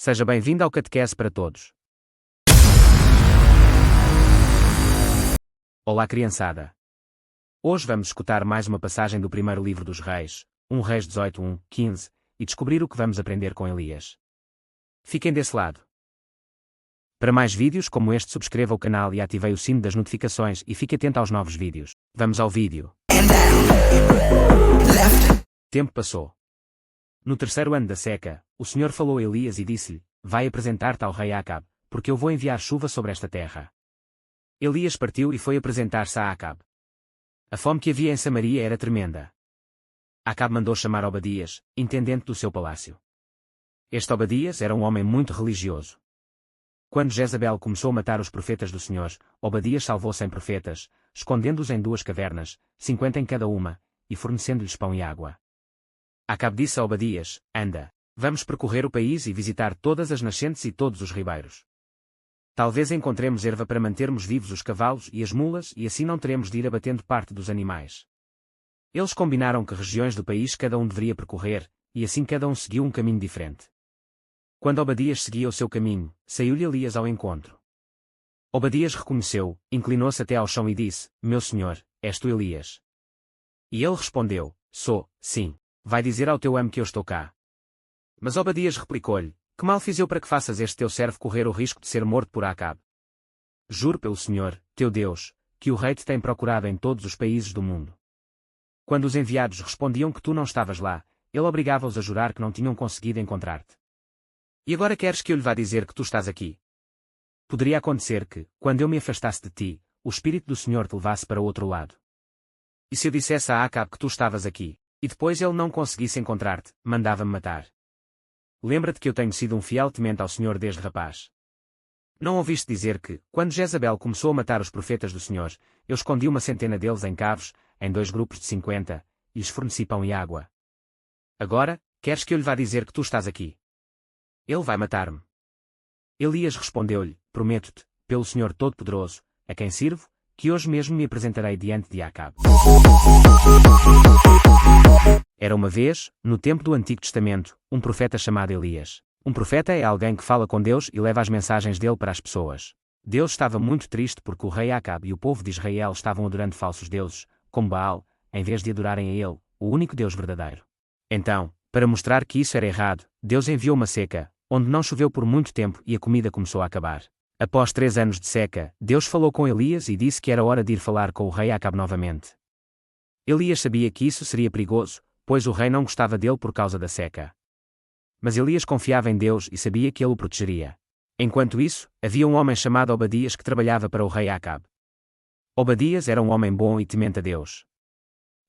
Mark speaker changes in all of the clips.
Speaker 1: Seja bem-vindo ao Catequese para Todos. Olá, criançada. Hoje vamos escutar mais uma passagem do primeiro livro dos Reis, 1 Reis 18, 1, 15, e descobrir o que vamos aprender com Elias. Fiquem desse lado. Para mais vídeos como este, subscreva o canal e ative o sino das notificações e fique atento aos novos vídeos. Vamos ao vídeo. Tempo passou. No terceiro ano da seca, o Senhor falou a Elias e disse-lhe: vai apresentar-te ao rei Acabe, porque eu vou enviar chuva sobre esta terra. Elias partiu e foi apresentar-se a Acabe. A fome que havia em Samaria era tremenda. Acabe mandou chamar Obadias, intendente do seu palácio. Este Obadias era um homem muito religioso. Quando Jezabel começou a matar os profetas do Senhor, Obadias salvou 100 profetas, escondendo-os em 2 cavernas, 50 em cada uma, e fornecendo-lhes pão e água. Acabe disse a Obadias: anda, vamos percorrer o país e visitar todas as nascentes e todos os ribeiros. Talvez encontremos erva para mantermos vivos os cavalos e as mulas e assim não teremos de ir abatendo parte dos animais. Eles combinaram que regiões do país cada um deveria percorrer, e assim cada um seguiu um caminho diferente. Quando Obadias seguia o seu caminho, saiu-lhe Elias ao encontro. Obadias reconheceu, inclinou-se até ao chão e disse: meu senhor, és tu Elias? E ele respondeu: sou, sim. Vai dizer ao teu amo que eu estou cá. Mas Obadias replicou-lhe: que mal fiz eu para que faças este teu servo correr o risco de ser morto por Acabe? Juro pelo Senhor, teu Deus, que o rei te tem procurado em todos os países do mundo. Quando os enviados respondiam que tu não estavas lá, ele obrigava-os a jurar que não tinham conseguido encontrar-te. E agora queres que eu lhe vá dizer que tu estás aqui? Poderia acontecer que, quando eu me afastasse de ti, o Espírito do Senhor te levasse para outro lado. E se eu dissesse a Acabe que tu estavas aqui, e depois ele não conseguisse encontrar-te, mandava-me matar? Lembra-te que eu tenho sido um fiel temente ao Senhor desde rapaz. Não ouviste dizer que, quando Jezabel começou a matar os profetas do Senhor, eu escondi 100 deles em cavos, em 2 grupos de 50, e lhes forneci pão e água? Agora, queres que eu lhe vá dizer que tu estás aqui? Ele vai matar-me. Elias respondeu-lhe: prometo-te, pelo Senhor Todo-Poderoso, a quem sirvo, que hoje mesmo me apresentarei diante de Acabe. Era uma vez, no tempo do Antigo Testamento, um profeta chamado Elias. Um profeta é alguém que fala com Deus e leva as mensagens dele para as pessoas. Deus estava muito triste porque o rei Acabe e o povo de Israel estavam adorando falsos deuses, como Baal, em vez de adorarem a ele, o único Deus verdadeiro. Então, para mostrar que isso era errado, Deus enviou uma seca, onde não choveu por muito tempo e a comida começou a acabar. Após 3 anos de seca, Deus falou com Elias e disse que era hora de ir falar com o rei Acabe novamente. Elias sabia que isso seria perigoso, pois o rei não gostava dele por causa da seca. Mas Elias confiava em Deus e sabia que ele o protegeria. Enquanto isso, havia um homem chamado Obadias que trabalhava para o rei Acabe. Obadias era um homem bom e temente a Deus.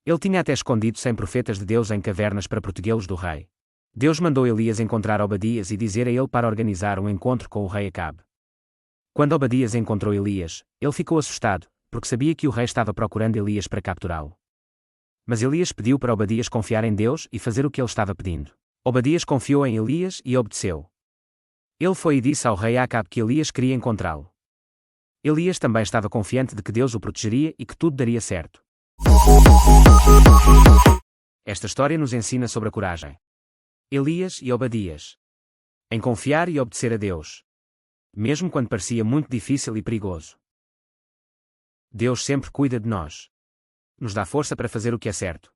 Speaker 1: Ele tinha até escondido 100 profetas de Deus em cavernas para protegê-los do rei. Deus mandou Elias encontrar Obadias e dizer a ele para organizar um encontro com o rei Acabe. Quando Obadias encontrou Elias, ele ficou assustado, porque sabia que o rei estava procurando Elias para capturá-lo. Mas Elias pediu para Obadias confiar em Deus e fazer o que ele estava pedindo. Obadias confiou em Elias e obedeceu. Ele foi e disse ao rei Acabe que Elias queria encontrá-lo. Elias também estava confiante de que Deus o protegeria e que tudo daria certo. Esta história nos ensina sobre a coragem. Elias e Obadias. Em confiar e obedecer a Deus. Mesmo quando parecia muito difícil e perigoso. Deus sempre cuida de nós. Nos dá força para fazer o que é certo.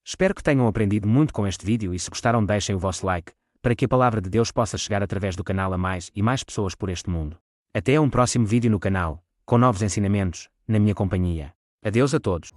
Speaker 1: Espero que tenham aprendido muito com este vídeo e se gostaram deixem o vosso like, para que a palavra de Deus possa chegar através do canal a mais e mais pessoas por este mundo. Até a um próximo vídeo no canal, com novos ensinamentos, na minha companhia. Adeus a todos.